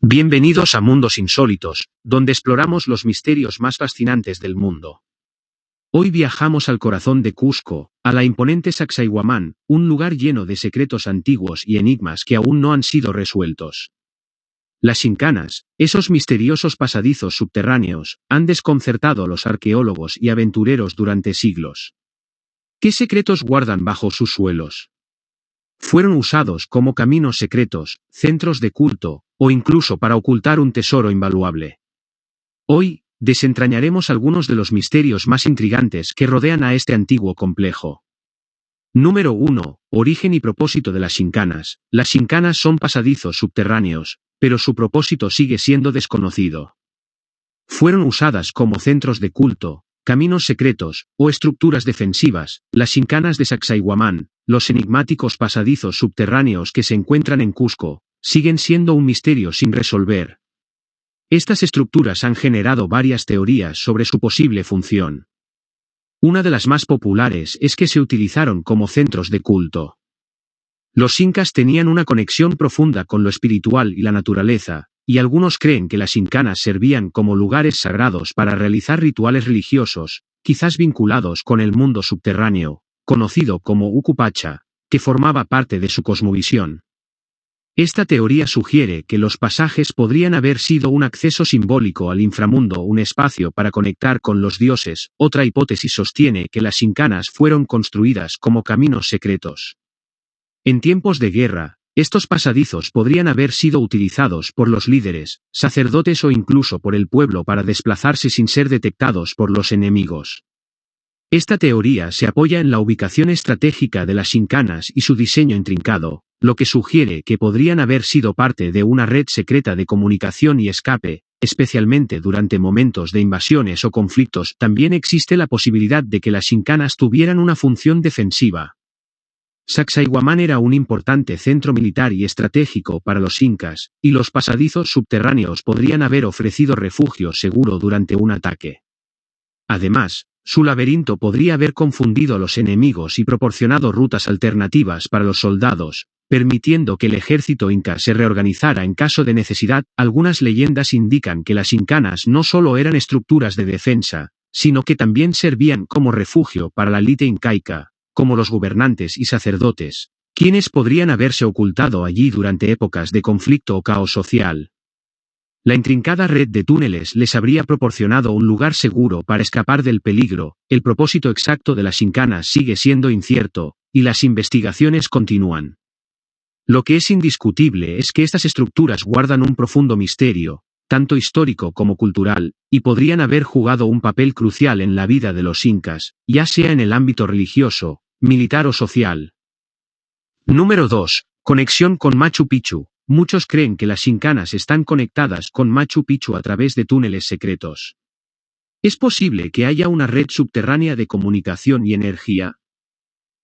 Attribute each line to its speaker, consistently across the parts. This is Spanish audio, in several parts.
Speaker 1: Bienvenidos a Mundos Insólitos, donde exploramos los misterios más fascinantes del mundo. Hoy viajamos al corazón de Cusco, a la imponente Sacsayhuamán, un lugar lleno de secretos antiguos y enigmas que aún no han sido resueltos. Las Incanas, esos misteriosos pasadizos subterráneos, han desconcertado a los arqueólogos y aventureros durante siglos. ¿Qué secretos guardan bajo sus suelos? Fueron usados como caminos secretos, centros de culto, o incluso para ocultar un tesoro invaluable. Hoy, desentrañaremos algunos de los misterios más intrigantes que rodean a este antiguo complejo. Número 1. Origen y propósito de las Incanas. Las Incanas son pasadizos subterráneos, pero su propósito sigue siendo desconocido. Fueron usadas como centros de culto, caminos secretos, o estructuras defensivas. Las Incanas de Sacsayhuamán, los enigmáticos pasadizos subterráneos que se encuentran en Cusco, siguen siendo un misterio sin resolver. Estas estructuras han generado varias teorías sobre su posible función. Una de las más populares es que se utilizaron como centros de culto. Los incas tenían una conexión profunda con lo espiritual y la naturaleza, y algunos creen que las Incanas servían como lugares sagrados para realizar rituales religiosos, quizás vinculados con el mundo subterráneo, conocido como Ucupacha, que formaba parte de su cosmovisión. Esta teoría sugiere que los pasajes podrían haber sido un acceso simbólico al inframundo, un espacio para conectar con los dioses. Otra hipótesis sostiene que las Incanas fueron construidas como caminos secretos. En tiempos de guerra, estos pasadizos podrían haber sido utilizados por los líderes, sacerdotes o incluso por el pueblo para desplazarse sin ser detectados por los enemigos. Esta teoría se apoya en la ubicación estratégica de las Incanas y su diseño intrincado, lo que sugiere que podrían haber sido parte de una red secreta de comunicación y escape, especialmente durante momentos de invasiones o conflictos. También existe la posibilidad de que las Incanas tuvieran una función defensiva. Sacsayhuamán era un importante centro militar y estratégico para los incas, y los pasadizos subterráneos podrían haber ofrecido refugio seguro durante un ataque. Además, su laberinto podría haber confundido a los enemigos y proporcionado rutas alternativas para los soldados, permitiendo que el ejército inca se reorganizara en caso de necesidad. Algunas leyendas indican que las Incanas no solo eran estructuras de defensa, sino que también servían como refugio para la élite incaica, como los gobernantes y sacerdotes, quienes podrían haberse ocultado allí durante épocas de conflicto o caos social. La intrincada red de túneles les habría proporcionado un lugar seguro para escapar del peligro. El propósito exacto de las Incanas sigue siendo incierto, y las investigaciones continúan. Lo que es indiscutible es que estas estructuras guardan un profundo misterio, tanto histórico como cultural, y podrían haber jugado un papel crucial en la vida de los incas, ya sea en el ámbito religioso, militar o social. Número 2. Conexión con Machu Picchu. Muchos creen que las Incanas están conectadas con Machu Picchu a través de túneles secretos. ¿Es posible que haya una red subterránea de comunicación y energía?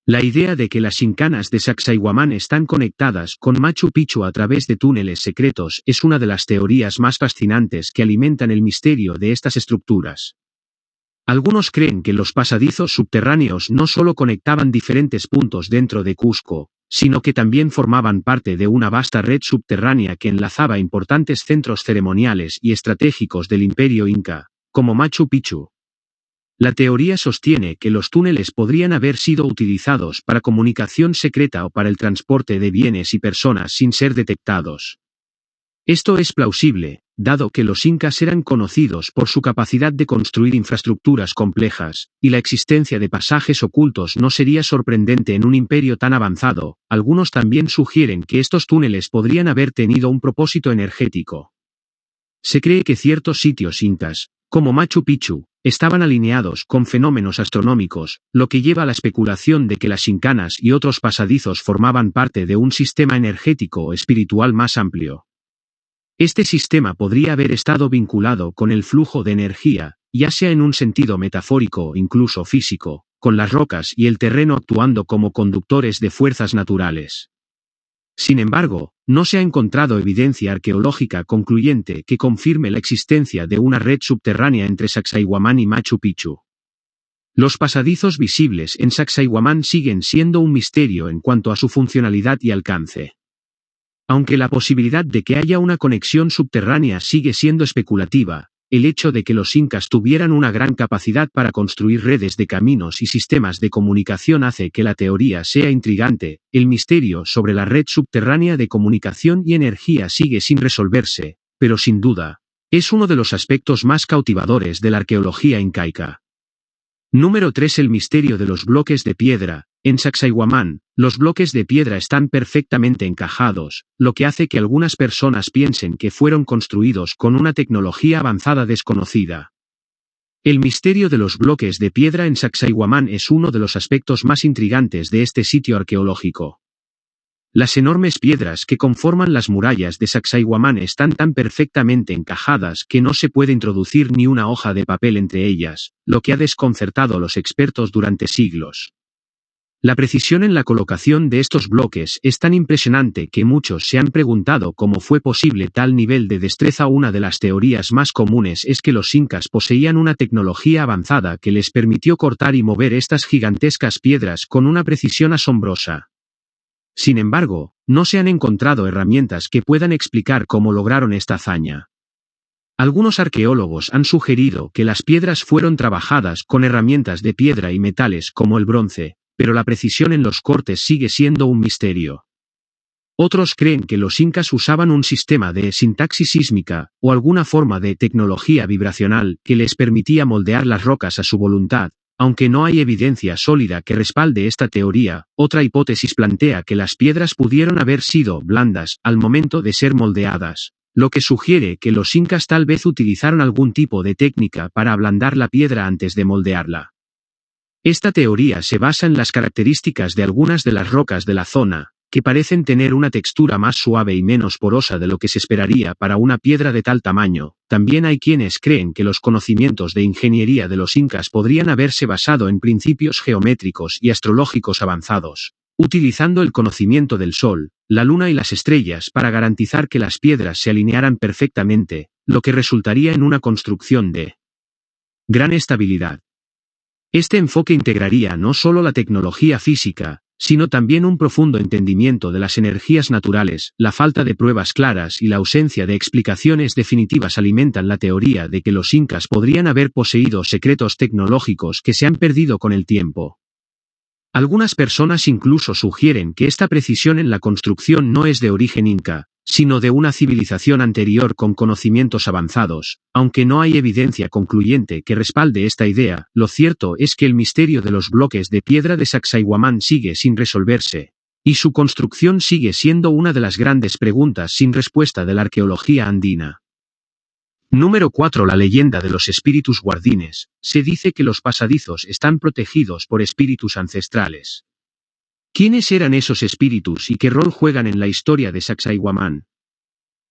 Speaker 1: La idea de que las Incanas de Sacsayhuamán están conectadas con Machu Picchu a través de túneles secretos es una de las teorías más fascinantes que alimentan el misterio de estas estructuras. Algunos creen que los pasadizos subterráneos no solo conectaban diferentes puntos dentro de Cusco, sino que también formaban parte de una vasta red subterránea que enlazaba importantes centros ceremoniales y estratégicos del Imperio Inca, como Machu Picchu. La teoría sostiene que los túneles podrían haber sido utilizados para comunicación secreta o para el transporte de bienes y personas sin ser detectados. Esto es plausible, dado que los incas eran conocidos por su capacidad de construir infraestructuras complejas, y la existencia de pasajes ocultos no sería sorprendente en un imperio tan avanzado. Algunos también sugieren que estos túneles podrían haber tenido un propósito energético. Se cree que ciertos sitios incas, como Machu Picchu, estaban alineados con fenómenos astronómicos, lo que lleva a la especulación de que las Incanas y otros pasadizos formaban parte de un sistema energético o espiritual más amplio. Este sistema podría haber estado vinculado con el flujo de energía, ya sea en un sentido metafórico o incluso físico, con las rocas y el terreno actuando como conductores de fuerzas naturales. Sin embargo, no se ha encontrado evidencia arqueológica concluyente que confirme la existencia de una red subterránea entre Sacsayhuamán y Machu Picchu. Los pasadizos visibles en Sacsayhuamán siguen siendo un misterio en cuanto a su funcionalidad y alcance. Aunque la posibilidad de que haya una conexión subterránea sigue siendo especulativa, el hecho de que los incas tuvieran una gran capacidad para construir redes de caminos y sistemas de comunicación hace que la teoría sea intrigante. El misterio sobre la red subterránea de comunicación y energía sigue sin resolverse, pero sin duda, es uno de los aspectos más cautivadores de la arqueología incaica. Número 3. El misterio de los bloques de piedra. En Sacsayhuamán, los bloques de piedra están perfectamente encajados, lo que hace que algunas personas piensen que fueron construidos con una tecnología avanzada desconocida. El misterio de los bloques de piedra en Sacsayhuamán es uno de los aspectos más intrigantes de este sitio arqueológico. Las enormes piedras que conforman las murallas de Sacsayhuamán están tan perfectamente encajadas que no se puede introducir ni una hoja de papel entre ellas, lo que ha desconcertado a los expertos durante siglos. La precisión en la colocación de estos bloques es tan impresionante que muchos se han preguntado cómo fue posible tal nivel de destreza. Una de las teorías más comunes es que los incas poseían una tecnología avanzada que les permitió cortar y mover estas gigantescas piedras con una precisión asombrosa. Sin embargo, no se han encontrado herramientas que puedan explicar cómo lograron esta hazaña. Algunos arqueólogos han sugerido que las piedras fueron trabajadas con herramientas de piedra y metales como el bronce, pero la precisión en los cortes sigue siendo un misterio. Otros creen que los incas usaban un sistema de sintaxis sísmica, o alguna forma de tecnología vibracional que les permitía moldear las rocas a su voluntad. Aunque no hay evidencia sólida que respalde esta teoría, otra hipótesis plantea que las piedras pudieron haber sido blandas al momento de ser moldeadas, lo que sugiere que los incas tal vez utilizaron algún tipo de técnica para ablandar la piedra antes de moldearla. Esta teoría se basa en las características de algunas de las rocas de la zona, que parecen tener una textura más suave y menos porosa de lo que se esperaría para una piedra de tal tamaño. También hay quienes creen que los conocimientos de ingeniería de los incas podrían haberse basado en principios geométricos y astrológicos avanzados, utilizando el conocimiento del sol, la luna y las estrellas para garantizar que las piedras se alinearan perfectamente, lo que resultaría en una construcción de gran estabilidad. Este enfoque integraría no solo la tecnología física, sino también un profundo entendimiento de las energías naturales. La falta de pruebas claras y la ausencia de explicaciones definitivas alimentan la teoría de que los incas podrían haber poseído secretos tecnológicos que se han perdido con el tiempo. Algunas personas incluso sugieren que esta precisión en la construcción no es de origen inca, sino de una civilización anterior con conocimientos avanzados. Aunque no hay evidencia concluyente que respalde esta idea, lo cierto es que el misterio de los bloques de piedra de Sacsayhuamán sigue sin resolverse, y su construcción sigue siendo una de las grandes preguntas sin respuesta de la arqueología andina. Número 4. La leyenda de los espíritus guardianes. Se dice que los pasadizos están protegidos por espíritus ancestrales. ¿Quiénes eran esos espíritus y qué rol juegan en la historia de Sacsayhuamán?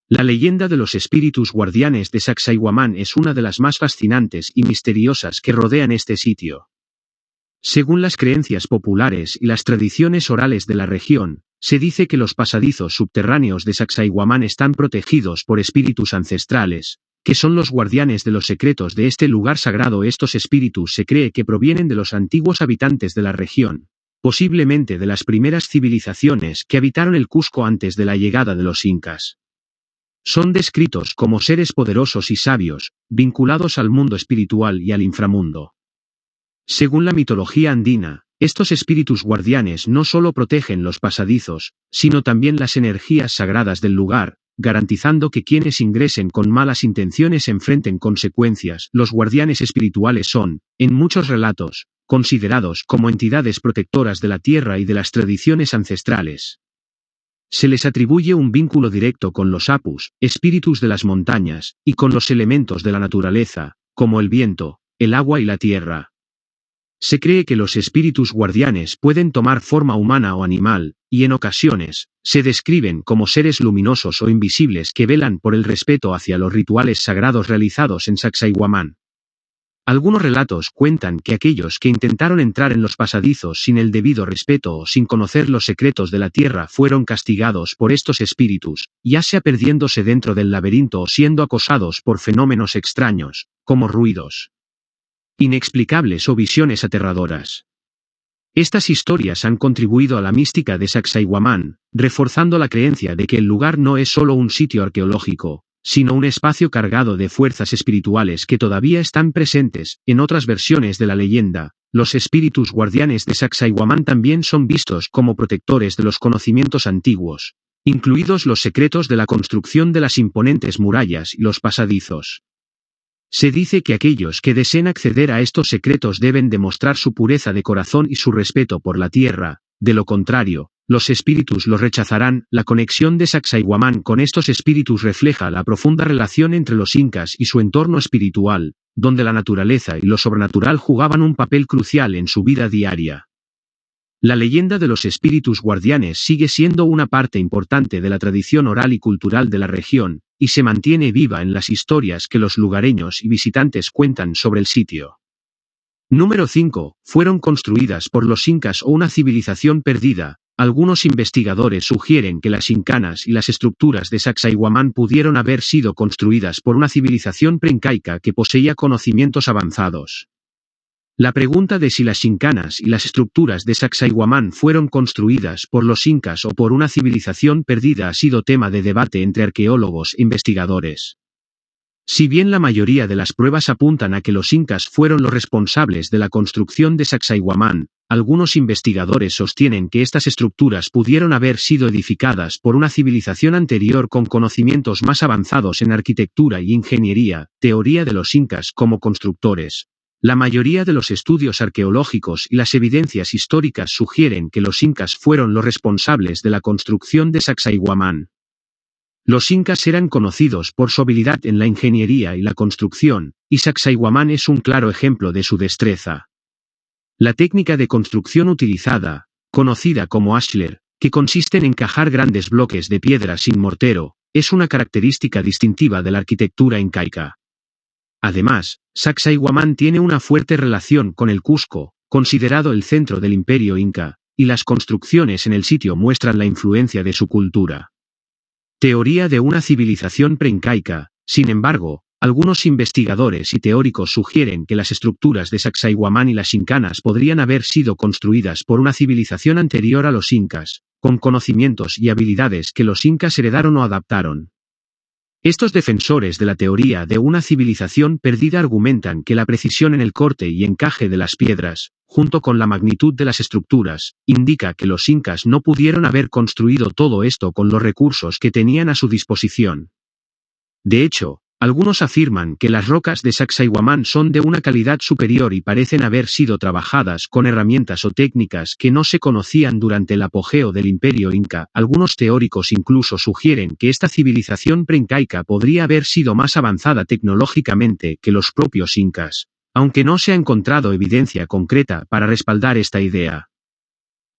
Speaker 1: La leyenda de los espíritus guardianes de Sacsayhuamán es una de las más fascinantes y misteriosas que rodean este sitio. Según las creencias populares y las tradiciones orales de la región, se dice que los pasadizos subterráneos de Sacsayhuamán están protegidos por espíritus ancestrales, que son los guardianes de los secretos de este lugar sagrado. Estos espíritus se cree que provienen de los antiguos habitantes de la región, posiblemente de las primeras civilizaciones que habitaron el Cusco antes de la llegada de los incas. Son descritos como seres poderosos y sabios, vinculados al mundo espiritual y al inframundo. Según la mitología andina, estos espíritus guardianes no solo protegen los pasadizos, sino también las energías sagradas del lugar, garantizando que quienes ingresen con malas intenciones enfrenten consecuencias. Los guardianes espirituales son, en muchos relatos, considerados como entidades protectoras de la tierra y de las tradiciones ancestrales. Se les atribuye un vínculo directo con los apus, espíritus de las montañas, y con los elementos de la naturaleza, como el viento, el agua y la tierra. Se cree que los espíritus guardianes pueden tomar forma humana o animal, y en ocasiones, se describen como seres luminosos o invisibles que velan por el respeto hacia los rituales sagrados realizados en Sacsayhuamán. Algunos relatos cuentan que aquellos que intentaron entrar en los pasadizos sin el debido respeto o sin conocer los secretos de la tierra fueron castigados por estos espíritus, ya sea perdiéndose dentro del laberinto o siendo acosados por fenómenos extraños, como ruidos inexplicables o visiones aterradoras. Estas historias han contribuido a la mística de Sacsayhuamán, reforzando la creencia de que el lugar no es solo un sitio arqueológico, sino un espacio cargado de fuerzas espirituales que todavía están presentes. En otras versiones de la leyenda, los espíritus guardianes de Sacsayhuamán también son vistos como protectores de los conocimientos antiguos, incluidos los secretos de la construcción de las imponentes murallas y los pasadizos. Se dice que aquellos que deseen acceder a estos secretos deben demostrar su pureza de corazón y su respeto por la tierra, de lo contrario, los espíritus los rechazarán. La conexión de Sacsayhuamán con estos espíritus refleja la profunda relación entre los incas y su entorno espiritual, donde la naturaleza y lo sobrenatural jugaban un papel crucial en su vida diaria. La leyenda de los espíritus guardianes sigue siendo una parte importante de la tradición oral y cultural de la región, y se mantiene viva en las historias que los lugareños y visitantes cuentan sobre el sitio. Número 5. Fueron construidas por los incas o una civilización perdida. Algunos investigadores sugieren que las incanas y las estructuras de Sacsayhuamán pudieron haber sido construidas por una civilización preincaica que poseía conocimientos avanzados. La pregunta de si las incanas y las estructuras de Sacsayhuamán fueron construidas por los incas o por una civilización perdida ha sido tema de debate entre arqueólogos e investigadores. Si bien la mayoría de las pruebas apuntan a que los incas fueron los responsables de la construcción de Sacsayhuamán, algunos investigadores sostienen que estas estructuras pudieron haber sido edificadas por una civilización anterior con conocimientos más avanzados en arquitectura y ingeniería. Teoría de los incas como constructores. La mayoría de los estudios arqueológicos y las evidencias históricas sugieren que los incas fueron los responsables de la construcción de Sacsayhuamán. Los incas eran conocidos por su habilidad en la ingeniería y la construcción, y Sacsayhuamán es un claro ejemplo de su destreza. La técnica de construcción utilizada, conocida como ashlar, que consiste en encajar grandes bloques de piedra sin mortero, es una característica distintiva de la arquitectura incaica. Además, Sacsayhuamán tiene una fuerte relación con el Cusco, considerado el centro del imperio inca, y las construcciones en el sitio muestran la influencia de su cultura. Teoría de una civilización preincaica. Sin embargo, algunos investigadores y teóricos sugieren que las estructuras de Sacsayhuamán y las incanas podrían haber sido construidas por una civilización anterior a los incas, con conocimientos y habilidades que los incas heredaron o adaptaron. Estos defensores de la teoría de una civilización perdida argumentan que la precisión en el corte y encaje de las piedras, junto con la magnitud de las estructuras, indica que los incas no pudieron haber construido todo esto con los recursos que tenían a su disposición. De hecho, algunos afirman que las rocas de Sacsayhuamán son de una calidad superior y parecen haber sido trabajadas con herramientas o técnicas que no se conocían durante el apogeo del imperio inca. Algunos teóricos incluso sugieren que esta civilización preincaica podría haber sido más avanzada tecnológicamente que los propios incas, aunque no se ha encontrado evidencia concreta para respaldar esta idea.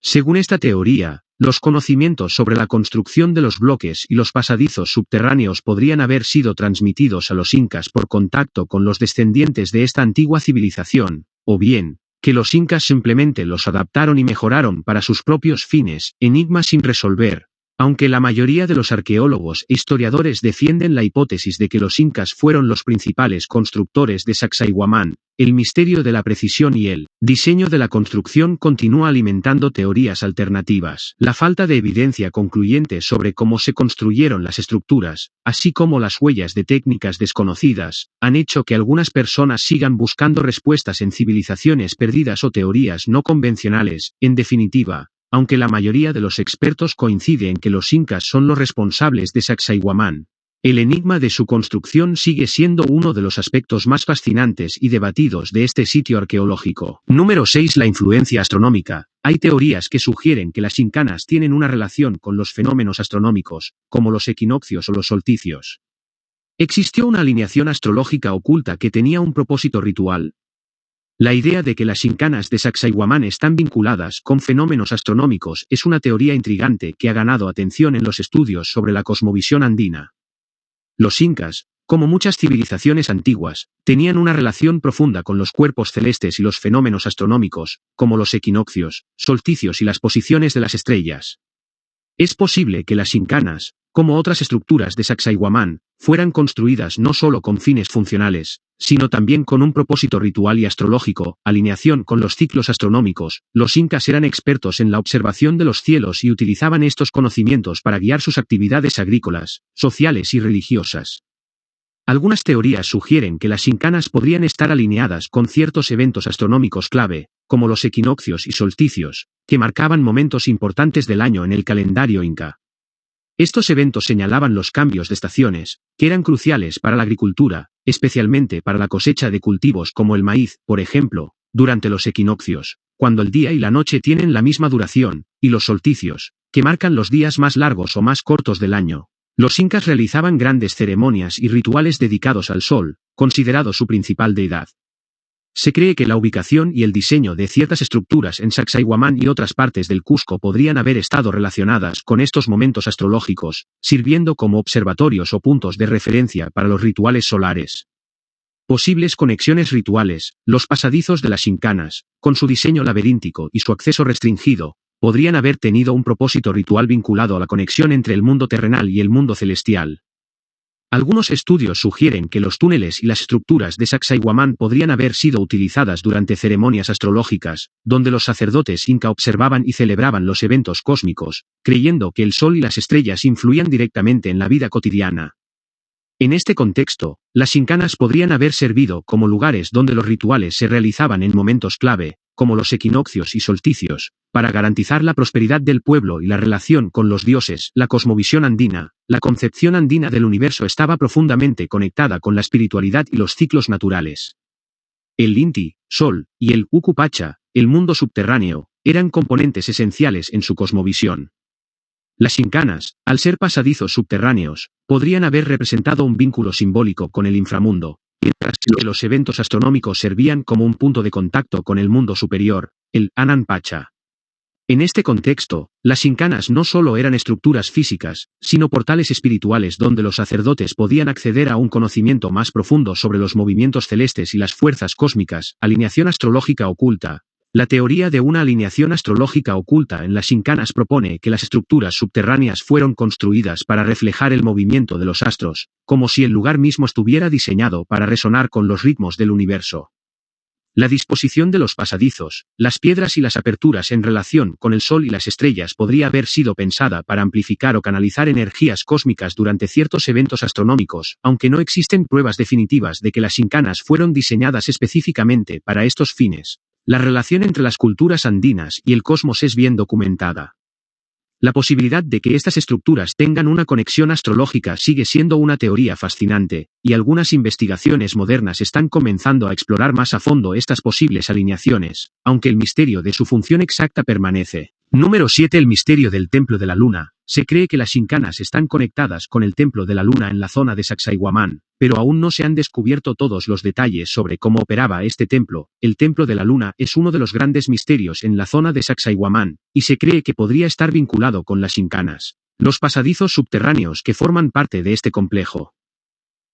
Speaker 1: Según esta teoría, los conocimientos sobre la construcción de los bloques y los pasadizos subterráneos podrían haber sido transmitidos a los incas por contacto con los descendientes de esta antigua civilización, o bien, que los incas simplemente los adaptaron y mejoraron para sus propios fines. Enigma sin resolver. Aunque la mayoría de los arqueólogos e historiadores defienden la hipótesis de que los incas fueron los principales constructores de Sacsayhuamán, el misterio de la precisión y el diseño de la construcción continúa alimentando teorías alternativas. La falta de evidencia concluyente sobre cómo se construyeron las estructuras, así como las huellas de técnicas desconocidas, han hecho que algunas personas sigan buscando respuestas en civilizaciones perdidas o teorías no convencionales. En definitiva, aunque la mayoría de los expertos coincide en que los incas son los responsables de Sacsayhuamán, el enigma de su construcción sigue siendo uno de los aspectos más fascinantes y debatidos de este sitio arqueológico. Número 6. La influencia astronómica. Hay teorías que sugieren que las incanas tienen una relación con los fenómenos astronómicos, como los equinoccios o los solsticios. Existió una alineación astrológica oculta que tenía un propósito ritual. La idea de que las incanas de Sacsayhuamán están vinculadas con fenómenos astronómicos es una teoría intrigante que ha ganado atención en los estudios sobre la cosmovisión andina. Los incas, como muchas civilizaciones antiguas, tenían una relación profunda con los cuerpos celestes y los fenómenos astronómicos, como los equinoccios, solsticios y las posiciones de las estrellas. Es posible que las incanas, como otras estructuras de Sacsayhuamán, fueran construidas no solo con fines funcionales, sino también con un propósito ritual y astrológico, alineación con los ciclos astronómicos. Los incas eran expertos en la observación de los cielos y utilizaban estos conocimientos para guiar sus actividades agrícolas, sociales y religiosas. Algunas teorías sugieren que las incanas podrían estar alineadas con ciertos eventos astronómicos clave, como los equinoccios y solsticios, que marcaban momentos importantes del año en el calendario inca. Estos eventos señalaban los cambios de estaciones, que eran cruciales para la agricultura, especialmente para la cosecha de cultivos como el maíz, por ejemplo, durante los equinoccios, cuando el día y la noche tienen la misma duración, y los solsticios, que marcan los días más largos o más cortos del año. Los incas realizaban grandes ceremonias y rituales dedicados al sol, considerado su principal deidad. Se cree que la ubicación y el diseño de ciertas estructuras en Sacsayhuamán y otras partes del Cusco podrían haber estado relacionadas con estos momentos astrológicos, sirviendo como observatorios o puntos de referencia para los rituales solares. Posibles conexiones rituales: los pasadizos de las incanas, con su diseño laberíntico y su acceso restringido, podrían haber tenido un propósito ritual vinculado a la conexión entre el mundo terrenal y el mundo celestial. Algunos estudios sugieren que los túneles y las estructuras de Sacsayhuamán podrían haber sido utilizadas durante ceremonias astrológicas, donde los sacerdotes inca observaban y celebraban los eventos cósmicos, creyendo que el sol y las estrellas influían directamente en la vida cotidiana. En este contexto, las incanas podrían haber servido como lugares donde los rituales se realizaban en momentos clave, como los equinoccios y solsticios, para garantizar la prosperidad del pueblo y la relación con los dioses. La cosmovisión andina, la concepción andina del universo estaba profundamente conectada con la espiritualidad y los ciclos naturales. El Inti, Sol, y el Ucupacha, el mundo subterráneo, eran componentes esenciales en su cosmovisión. Las incanas, al ser pasadizos subterráneos, podrían haber representado un vínculo simbólico con el inframundo, mientras que los eventos astronómicos servían como un punto de contacto con el mundo superior, el Anan Pacha. En este contexto, las incanas no solo eran estructuras físicas, sino portales espirituales donde los sacerdotes podían acceder a un conocimiento más profundo sobre los movimientos celestes y las fuerzas cósmicas. Alineación astrológica oculta. La teoría de una alineación astrológica oculta en las incanas propone que las estructuras subterráneas fueron construidas para reflejar el movimiento de los astros, como si el lugar mismo estuviera diseñado para resonar con los ritmos del universo. La disposición de los pasadizos, las piedras y las aperturas en relación con el sol y las estrellas podría haber sido pensada para amplificar o canalizar energías cósmicas durante ciertos eventos astronómicos, aunque no existen pruebas definitivas de que las incanas fueron diseñadas específicamente para estos fines. La relación entre las culturas andinas y el cosmos es bien documentada. La posibilidad de que estas estructuras tengan una conexión astrológica sigue siendo una teoría fascinante, y algunas investigaciones modernas están comenzando a explorar más a fondo estas posibles alineaciones, aunque el misterio de su función exacta permanece. Número 7. El misterio del Templo de la Luna. Se cree que las incanas están conectadas con el Templo de la Luna en la zona de Sacsayhuamán, pero aún no se han descubierto todos los detalles sobre cómo operaba este templo. El Templo de la Luna es uno de los grandes misterios en la zona de Sacsayhuamán, y se cree que podría estar vinculado con las incanas, los pasadizos subterráneos que forman parte de este complejo.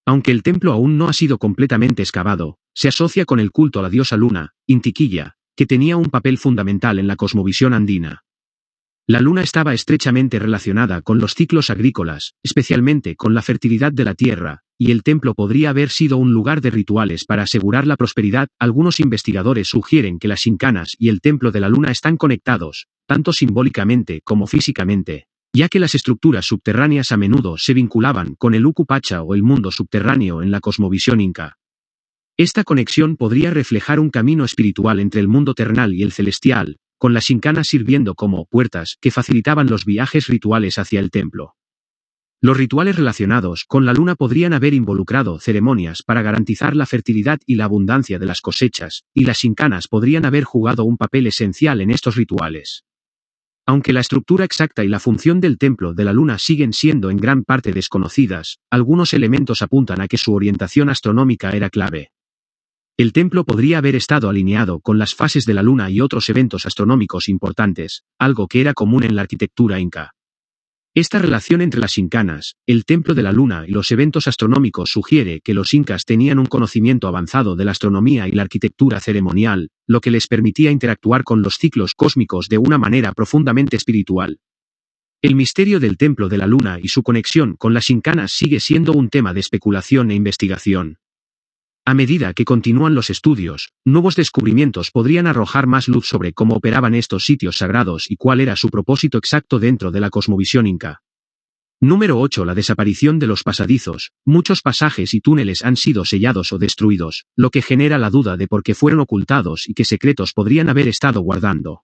Speaker 1: Aunque el templo aún no ha sido completamente excavado, se asocia con el culto a la diosa Luna, Intiquilla, que tenía un papel fundamental en la cosmovisión andina. La luna estaba estrechamente relacionada con los ciclos agrícolas, especialmente con la fertilidad de la tierra, y el templo podría haber sido un lugar de rituales para asegurar la prosperidad. Algunos investigadores sugieren que las incanas y el templo de la luna están conectados, tanto simbólicamente como físicamente, ya que las estructuras subterráneas a menudo se vinculaban con el Ucupacha o el mundo subterráneo en la cosmovisión inca. Esta conexión podría reflejar un camino espiritual entre el mundo terrenal y el celestial, con las incanas sirviendo como puertas que facilitaban los viajes rituales hacia el templo. Los rituales relacionados con la luna podrían haber involucrado ceremonias para garantizar la fertilidad y la abundancia de las cosechas, y las incanas podrían haber jugado un papel esencial en estos rituales. Aunque la estructura exacta y la función del templo de la luna siguen siendo en gran parte desconocidas, algunos elementos apuntan a que su orientación astronómica era clave. El templo podría haber estado alineado con las fases de la luna y otros eventos astronómicos importantes, algo que era común en la arquitectura inca. Esta relación entre las incanas, el templo de la luna y los eventos astronómicos sugiere que los incas tenían un conocimiento avanzado de la astronomía y la arquitectura ceremonial, lo que les permitía interactuar con los ciclos cósmicos de una manera profundamente espiritual. El misterio del Templo de la Luna y su conexión con las Shinkanas sigue siendo un tema de especulación e investigación. A medida que continúan los estudios, nuevos descubrimientos podrían arrojar más luz sobre cómo operaban estos sitios sagrados y cuál era su propósito exacto dentro de la cosmovisión inca. Número 8. La desaparición de los pasadizos. Muchos pasajes y túneles han sido sellados o destruidos, lo que genera la duda de por qué fueron ocultados y qué secretos podrían haber estado guardando.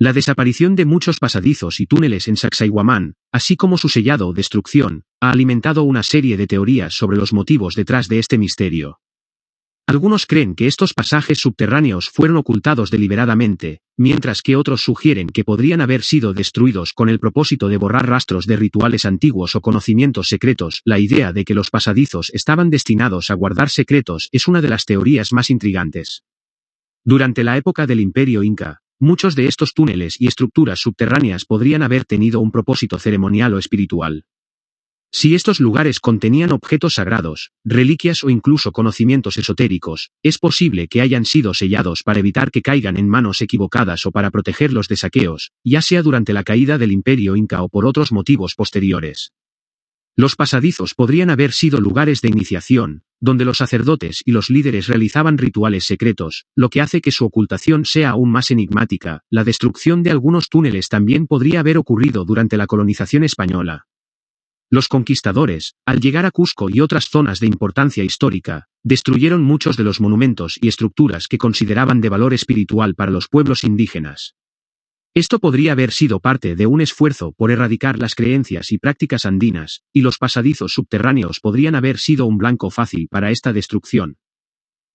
Speaker 1: La desaparición de muchos pasadizos y túneles en Sacsayhuamán, así como su sellado o destrucción, ha alimentado una serie de teorías sobre los motivos detrás de este misterio. Algunos creen que estos pasajes subterráneos fueron ocultados deliberadamente, mientras que otros sugieren que podrían haber sido destruidos con el propósito de borrar rastros de rituales antiguos o conocimientos secretos. La idea de que los pasadizos estaban destinados a guardar secretos es una de las teorías más intrigantes. Durante la época del Imperio Inca, muchos de estos túneles y estructuras subterráneas podrían haber tenido un propósito ceremonial o espiritual. Si estos lugares contenían objetos sagrados, reliquias o incluso conocimientos esotéricos, es posible que hayan sido sellados para evitar que caigan en manos equivocadas o para protegerlos de saqueos, ya sea durante la caída del Imperio Inca o por otros motivos posteriores. Los pasadizos podrían haber sido lugares de iniciación, donde los sacerdotes y los líderes realizaban rituales secretos, lo que hace que su ocultación sea aún más enigmática. La destrucción de algunos túneles también podría haber ocurrido durante la colonización española. Los conquistadores, al llegar a Cusco y otras zonas de importancia histórica, destruyeron muchos de los monumentos y estructuras que consideraban de valor espiritual para los pueblos indígenas. Esto podría haber sido parte de un esfuerzo por erradicar las creencias y prácticas andinas, y los pasadizos subterráneos podrían haber sido un blanco fácil para esta destrucción.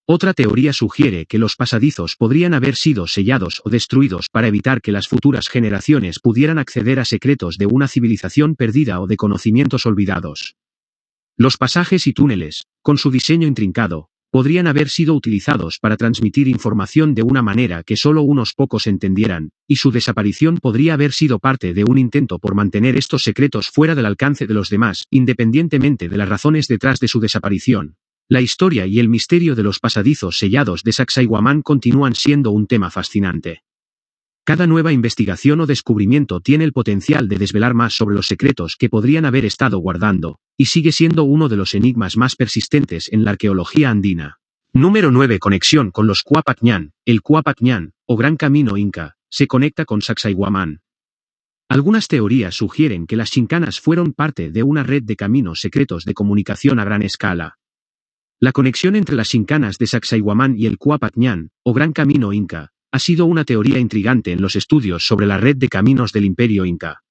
Speaker 1: Otra teoría sugiere que los pasadizos podrían haber sido sellados o destruidos para evitar que las futuras generaciones pudieran acceder a secretos de una civilización perdida o de conocimientos olvidados. Los pasajes y túneles, con su diseño intrincado, podrían haber sido utilizados para transmitir información de una manera que solo unos pocos entendieran, y su desaparición podría haber sido parte de un intento por mantener estos secretos fuera del alcance de los demás, independientemente de las razones detrás de su desaparición. La historia y el misterio de los pasadizos sellados de Sacsayhuamán continúan siendo un tema fascinante. Cada nueva investigación o descubrimiento tiene el potencial de desvelar más sobre los secretos que podrían haber estado guardando, y sigue siendo uno de los enigmas más persistentes en la arqueología andina. Número 9. Conexión con los Quápac Ñan. El Quápac Ñan, o Gran Camino Inca, se conecta con Sacsayhuamán. Algunas teorías sugieren que las Shinkanas fueron parte de una red de caminos secretos de comunicación a gran escala. La conexión entre las Shinkanas de Sacsayhuamán y el Quápac Ñan, o Gran Camino Inca, ha sido una teoría intrigante en los estudios sobre la red de caminos del Imperio Inca.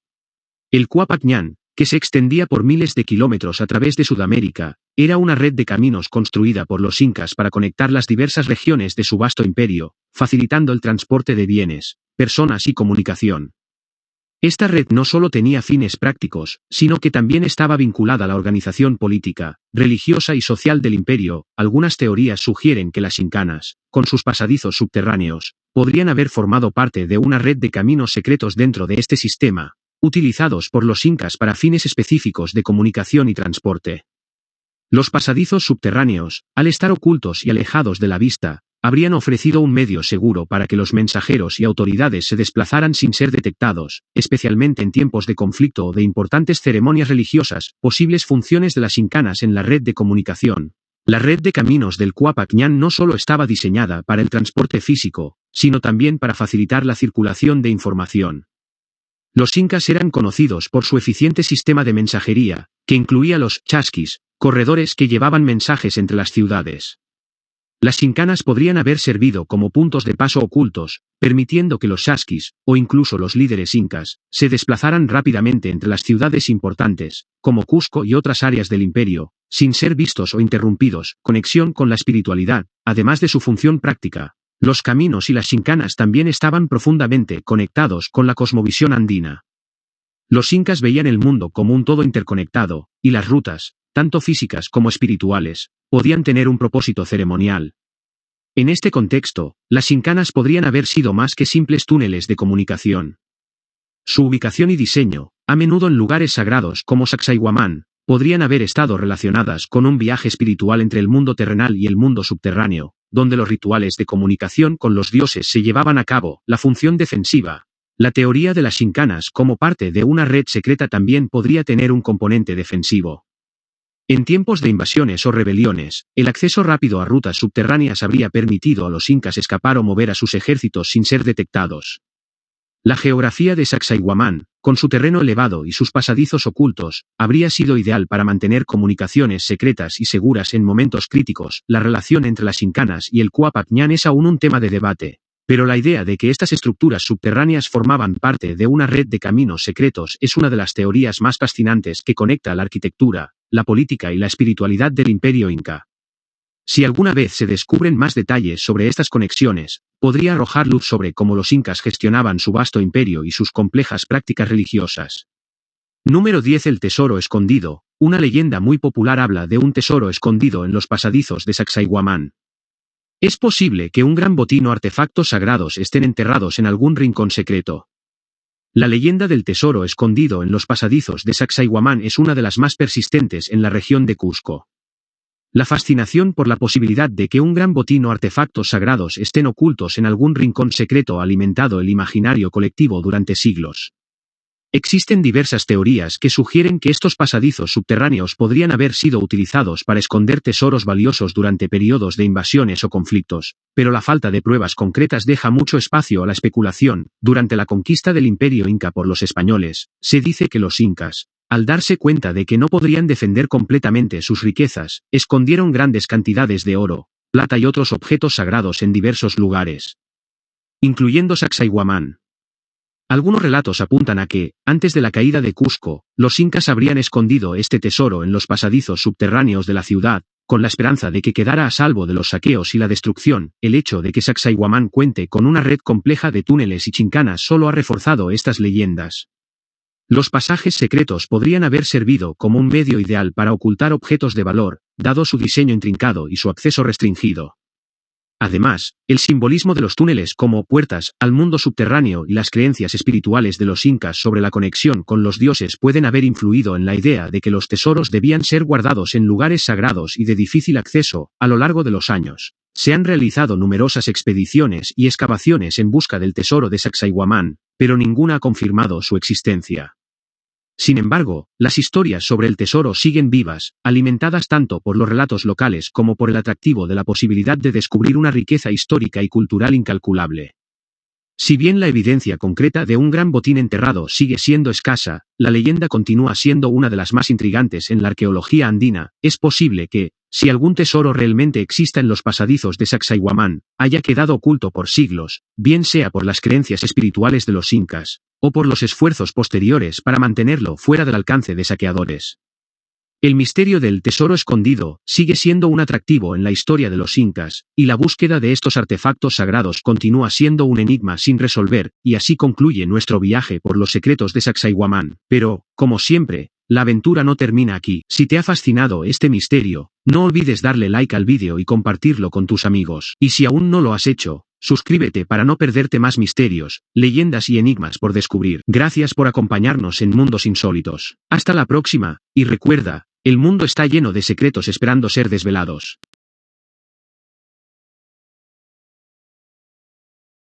Speaker 1: El Quápac Ñan, que se extendía por miles de kilómetros a través de Sudamérica, era una red de caminos construida por los incas para conectar las diversas regiones de su vasto imperio, facilitando el transporte de bienes, personas y comunicación. Esta red no solo tenía fines prácticos, sino que también estaba vinculada a la organización política, religiosa y social del imperio. Algunas teorías sugieren que las Shinkanas, con sus pasadizos subterráneos, podrían haber formado parte de una red de caminos secretos dentro de este sistema, utilizados por los incas para fines específicos de comunicación y transporte. Los pasadizos subterráneos, al estar ocultos y alejados de la vista, habrían ofrecido un medio seguro para que los mensajeros y autoridades se desplazaran sin ser detectados, especialmente en tiempos de conflicto o de importantes ceremonias religiosas. Posibles funciones de las Shinkanas en la red de comunicación. La red de caminos del Quápac Ñan no solo estaba diseñada para el transporte físico, sino también para facilitar la circulación de información. Los incas eran conocidos por su eficiente sistema de mensajería, que incluía los chasquis, corredores que llevaban mensajes entre las ciudades. Las Shinkanas podrían haber servido como puntos de paso ocultos, permitiendo que los chasquis, o incluso los líderes incas, se desplazaran rápidamente entre las ciudades importantes, como Cusco y otras áreas del imperio, sin ser vistos o interrumpidos. Conexión con la espiritualidad, además de su función práctica. Los caminos y las Shinkanas también estaban profundamente conectados con la cosmovisión andina. Los incas veían el mundo como un todo interconectado, y las rutas, tanto físicas como espirituales, podían tener un propósito ceremonial. En este contexto, las Shinkanas podrían haber sido más que simples túneles de comunicación. Su ubicación y diseño, a menudo en lugares sagrados como Sacsayhuamán, podrían haber estado relacionadas con un viaje espiritual entre el mundo terrenal y el mundo subterráneo, donde los rituales de comunicación con los dioses se llevaban a cabo. La función defensiva. La teoría de las Shinkanas como parte de una red secreta también podría tener un componente defensivo. En tiempos de invasiones o rebeliones, el acceso rápido a rutas subterráneas habría permitido a los incas escapar o mover a sus ejércitos sin ser detectados. La geografía de Sacsayhuamán, con su terreno elevado y sus pasadizos ocultos, habría sido ideal para mantener comunicaciones secretas y seguras en momentos críticos. La relación entre las Shinkanas y el Quapac Ñan es aún un tema de debate, pero la idea de que estas estructuras subterráneas formaban parte de una red de caminos secretos es una de las teorías más fascinantes que conecta la arquitectura, la política y la espiritualidad del Imperio Inca. Si alguna vez se descubren más detalles sobre estas conexiones, podría arrojar luz sobre cómo los incas gestionaban su vasto imperio y sus complejas prácticas religiosas. Número 10. El tesoro escondido. Una leyenda muy popular habla de un tesoro escondido en los pasadizos de Sacsayhuamán. Es posible que un gran botín o artefactos sagrados estén enterrados en algún rincón secreto. La leyenda del tesoro escondido en los pasadizos de Sacsayhuamán es una de las más persistentes en la región de Cusco. La fascinación por la posibilidad de que un gran botín o artefactos sagrados estén ocultos en algún rincón secreto ha alimentado el imaginario colectivo durante siglos. Existen diversas teorías que sugieren que estos pasadizos subterráneos podrían haber sido utilizados para esconder tesoros valiosos durante periodos de invasiones o conflictos, pero la falta de pruebas concretas deja mucho espacio a la especulación. Durante la conquista del Imperio Inca por los españoles, se dice que los incas, al darse cuenta de que no podrían defender completamente sus riquezas, escondieron grandes cantidades de oro, plata y otros objetos sagrados en diversos lugares, incluyendo Sacsayhuamán. Algunos relatos apuntan a que, antes de la caída de Cusco, los incas habrían escondido este tesoro en los pasadizos subterráneos de la ciudad, con la esperanza de que quedara a salvo de los saqueos y la destrucción. El hecho de que Sacsayhuamán cuente con una red compleja de túneles y chincanas solo ha reforzado estas leyendas. Los pasajes secretos podrían haber servido como un medio ideal para ocultar objetos de valor, dado su diseño intrincado y su acceso restringido. Además, el simbolismo de los túneles como puertas al mundo subterráneo y las creencias espirituales de los incas sobre la conexión con los dioses pueden haber influido en la idea de que los tesoros debían ser guardados en lugares sagrados y de difícil acceso. A lo largo de los años, se han realizado numerosas expediciones y excavaciones en busca del tesoro de Sacsayhuamán, pero ninguna ha confirmado su existencia. Sin embargo, las historias sobre el tesoro siguen vivas, alimentadas tanto por los relatos locales como por el atractivo de la posibilidad de descubrir una riqueza histórica y cultural incalculable. Si bien la evidencia concreta de un gran botín enterrado sigue siendo escasa, la leyenda continúa siendo una de las más intrigantes en la arqueología andina. Es posible que, si algún tesoro realmente exista en los pasadizos de Sacsayhuamán, haya quedado oculto por siglos, bien sea por las creencias espirituales de los incas, o por los esfuerzos posteriores para mantenerlo fuera del alcance de saqueadores. El misterio del tesoro escondido sigue siendo un atractivo en la historia de los incas, y la búsqueda de estos artefactos sagrados continúa siendo un enigma sin resolver, y así concluye nuestro viaje por los secretos de Sacsayhuamán. Pero, como siempre, la aventura no termina aquí. Si te ha fascinado este misterio, no olvides darle like al vídeo y compartirlo con tus amigos. Y si aún no lo has hecho, suscríbete para no perderte más misterios, leyendas y enigmas por descubrir. Gracias por acompañarnos en Mundos Insólitos. Hasta la próxima, y recuerda, el mundo está lleno de secretos esperando ser desvelados.